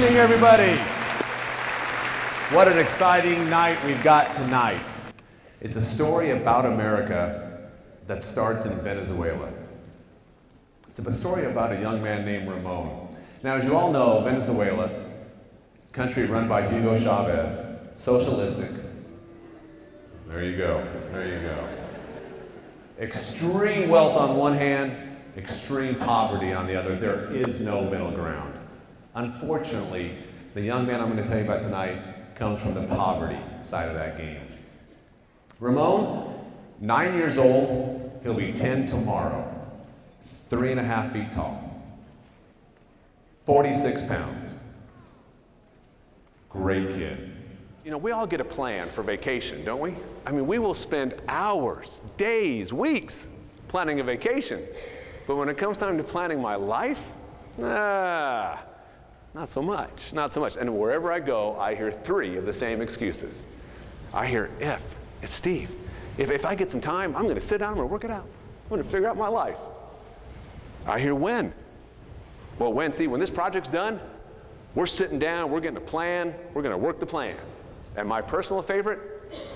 evening, everybody. What an exciting night we've got tonight. It's a story about America that starts in Venezuela. It's a story about a young man named Ramon. Now, as you all know, Venezuela, country run by Hugo Chavez, socialistic. There you go, there you go. Extreme wealth on one hand, extreme poverty on the other. There is no middle ground. Unfortunately, the young man I'm going to tell you about tonight comes from the poverty side of that game. Ramon, 9 years old, he'll be 10 tomorrow, 3.5 feet tall, 46 pounds. Great kid. You know, we all get a plan for vacation, don't we? I mean, we will spend hours, days, weeks planning a vacation. But when it comes time to planning my life, not so much, not so much. And wherever I go, I hear 3 of the same excuses. I hear if Steve, if I get some time, I'm going to sit down, I'm going to work it out. I'm going to figure out my life. I hear when. Well, when, Steve, when this project's done, we're sitting down, we're getting a plan, we're going to work the plan. And my personal favorite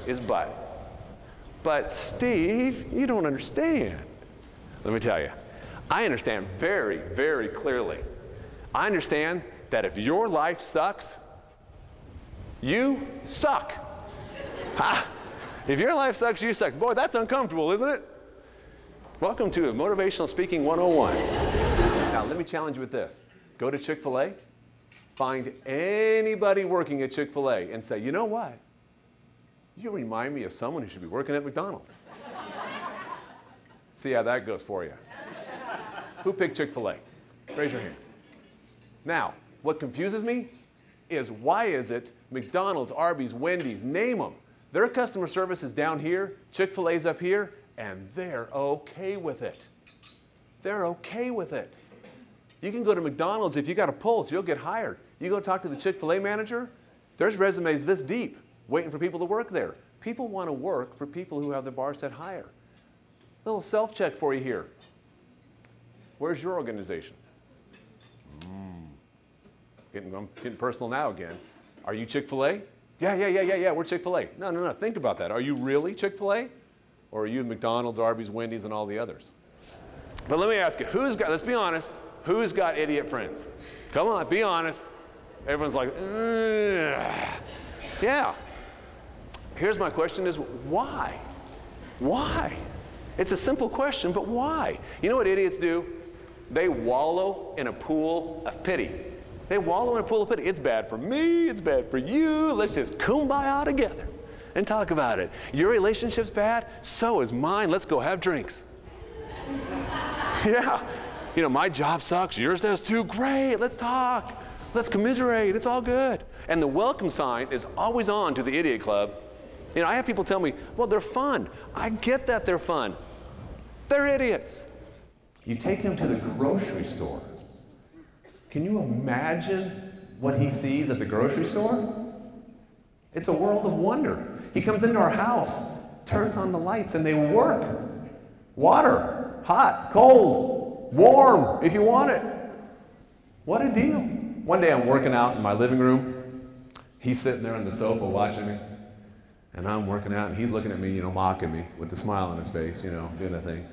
is but. But Steve, you don't understand. Let me tell you, I understand very, very clearly. I understand that if your life sucks, you suck. Ha! If your life sucks, you suck. Boy, that's uncomfortable, isn't it? Welcome to Motivational Speaking 101. Now, let me challenge you with this. Go to Chick-fil-A, find anybody working at Chick-fil-A and say, you know what? You remind me of someone who should be working at McDonald's. See how that goes for you. Who picked Chick-fil-A? Raise your hand. Now, what confuses me is why is it McDonald's, Arby's, Wendy's, name them. Their customer service is down here, Chick-fil-A's up here, and they're okay with it. They're okay with it. You can go to McDonald's, if you got a pulse, you'll get hired. You go talk to the Chick-fil-A manager, there's resumes this deep waiting for people to work there. People want to work for people who have the bar set higher. A little self-check for you here. Where's your organization? I'm getting personal now again. Are you Chick-fil-A? Yeah, we're Chick-fil-A. No, think about that. Are you really Chick-fil-A? Or are you McDonald's, Arby's, Wendy's, and all the others? But let me ask you, let's be honest, who's got idiot friends? Come on, be honest. Everyone's like, ugh. Yeah. Here's my question is, why? Why? It's a simple question, but why? You know what idiots do? They wallow in a pool of pity. They wallow in a pool of pity. It's bad for me, it's bad for you. Let's just kumbaya together and talk about it. Your relationship's bad, so is mine. Let's go have drinks. Yeah. You know, my job sucks, yours does too. Great, let's talk. Let's commiserate, it's all good. And the welcome sign is always on to the idiot club. You know, I have people tell me, well, they're fun. I get that they're fun. They're idiots. You take him to the grocery store. Can you imagine what he sees at the grocery store? It's a world of wonder. He comes into our house, turns on the lights, and they work. Water, hot, cold, warm, if you want it. What a deal. One day I'm working out in my living room. He's sitting there on the sofa watching me. And I'm working out, and he's looking at me, you know, mocking me with a smile on his face, you know, doing that thing.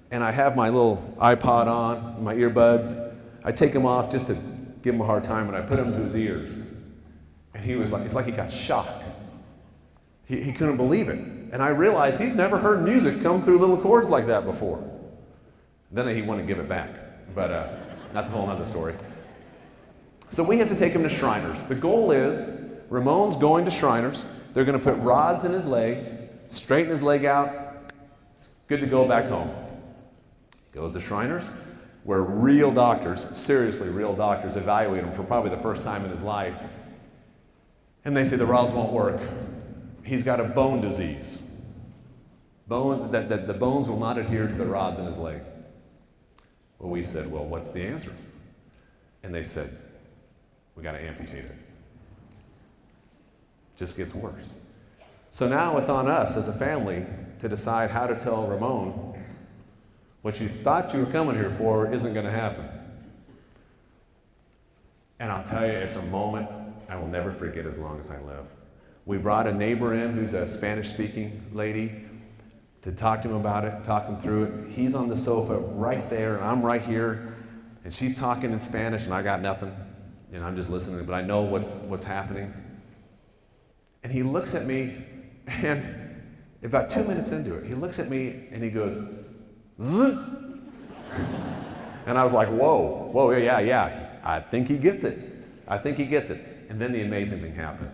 And I have my little iPod on, my earbuds. I take them off just to give him a hard time, and I put them to his ears. And he was like, it's like he got shocked. He couldn't believe it. And I realized he's never heard music come through little chords like that before. Then he wanted to give it back, but that's a whole other story. So we have to take him to Shriners. The goal is, Ramon's going to Shriners. They're going to put rods in his leg, straighten his leg out. It's good to go back home. He goes to Shriners, where real doctors, seriously real doctors, evaluate him for probably the first time in his life. And they say the rods won't work. He's got a bone disease. The bones will not adhere to the rods in his leg. Well, we said, well, what's the answer? And they said, we got to amputate it. Just gets worse. So now it's on us as a family to decide how to tell Ramon what you thought you were coming here for isn't going to happen. And I'll tell you, it's a moment I will never forget as long as I live. We brought a neighbor in who's a Spanish-speaking lady to talk to him about it, talk him through it. He's on the sofa right there, and I'm right here, and she's talking in Spanish, and I got nothing. You know, I'm just listening, but I know what's happening. And he looks at me, and about 2 minutes into it, he looks at me, and he goes, "Zzz." And I was like, whoa, yeah, I think he gets it. I think he gets it. And then the amazing thing happened.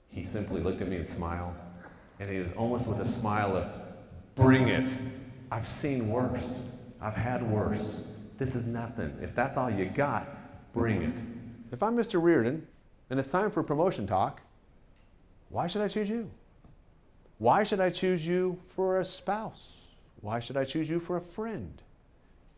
He simply looked at me and smiled, and he was almost with a smile of, bring it. I've seen worse. I've had worse. This is nothing. If that's all you got, bring it. If I'm Mr. Reardon, and it's time for promotion talk, why should I choose you? Why should I choose you for a spouse? Why should I choose you for a friend?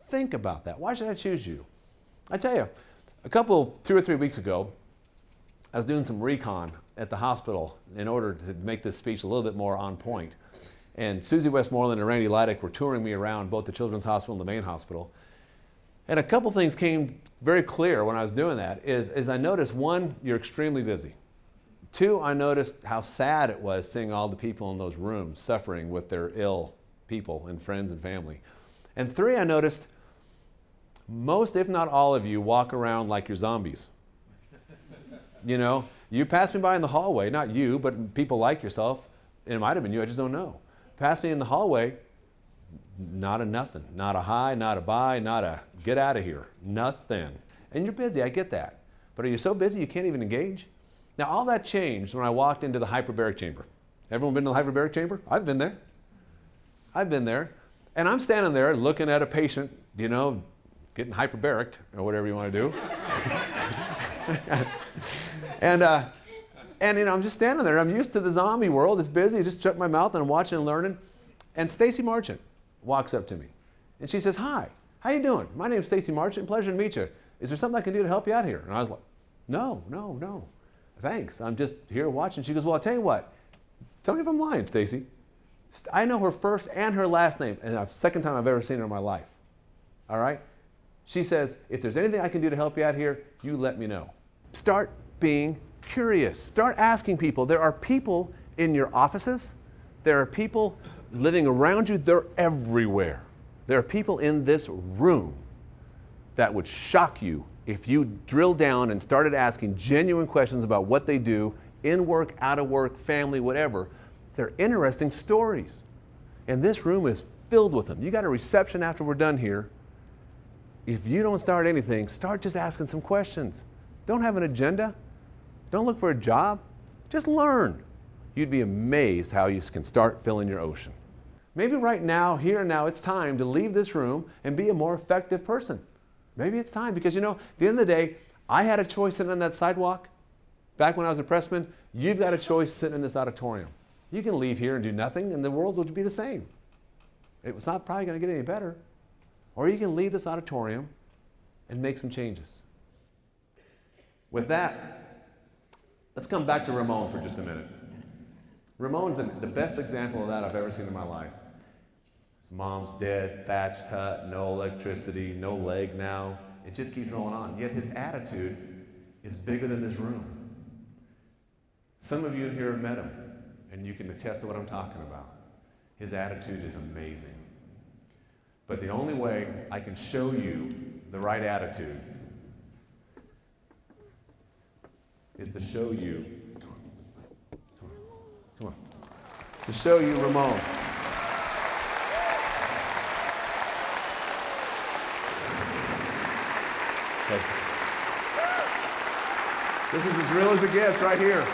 Think about that. Why should I choose you? I tell you, 2 or 3 weeks ago, I was doing some recon at the hospital in order to make this speech a little bit more on point. And Susie Westmoreland and Randy Leidick were touring me around both the Children's Hospital and the main hospital. And a couple things came very clear when I was doing that is I noticed, one, you're extremely busy. Two, I noticed how sad it was seeing all the people in those rooms suffering with their ill people and friends and family. And three, I noticed most, if not all of you, walk around like you're zombies. You know, you pass me by in the hallway, not you, but people like yourself. It might have been you, I just don't know. Pass me in the hallway, not a nothing, not a hi, not a bye, not a get out of here, nothing. And you're busy, I get that. But are you so busy you can't even engage? Now, all that changed when I walked into the hyperbaric chamber. Everyone been to the hyperbaric chamber? I've been there. I've been there. And I'm standing there looking at a patient, you know, getting hyperbaricked, or whatever you want to do. And you know, I'm just standing there. I'm used to the zombie world. It's busy. I just shut my mouth and I'm watching and learning. And Stacy Marchant walks up to me. And she says, "Hi, how you doing? My name's Stacy Marchant. Pleasure to meet you. Is there something I can do to help you out here?" And I was like, no. Thanks. I'm just here watching. She goes, "Well, I'll tell you what. Tell me if I'm lying, Stacy. I know her first and her last name, and it's the second time I've ever seen her in my life. All right?" She says, "If there's anything I can do to help you out here, you let me know." Start being curious. Start asking people. There are people in your offices. There are people living around you. They're everywhere. There are people in this room that would shock you if you drilled down and started asking genuine questions about what they do, in work, out of work, family, whatever. They're interesting stories. And this room is filled with them. You got a reception after we're done here. If you don't start anything, start just asking some questions. Don't have an agenda. Don't look for a job. Just learn. You'd be amazed how you can start filling your ocean. Maybe right now, here and now, it's time to leave this room and be a more effective person. Maybe it's time because, you know, at the end of the day, I had a choice sitting on that sidewalk back when I was a pressman. You've got a choice sitting in this auditorium. You can leave here and do nothing and the world will be the same. It's not probably going to get any better. Or you can leave this auditorium and make some changes. With that, let's come back to Ramon for just a minute. Ramon's the best example of that I've ever seen in my life. His mom's dead, thatched hut, no electricity, no leg now. It just keeps rolling on. Yet his attitude is bigger than this room. Some of you in here have met him, and you can attest to what I'm talking about. His attitude is amazing. But the only way I can show you the right attitude is to show you, come on, to show you Ramon. Okay. This is as real as it gets right here.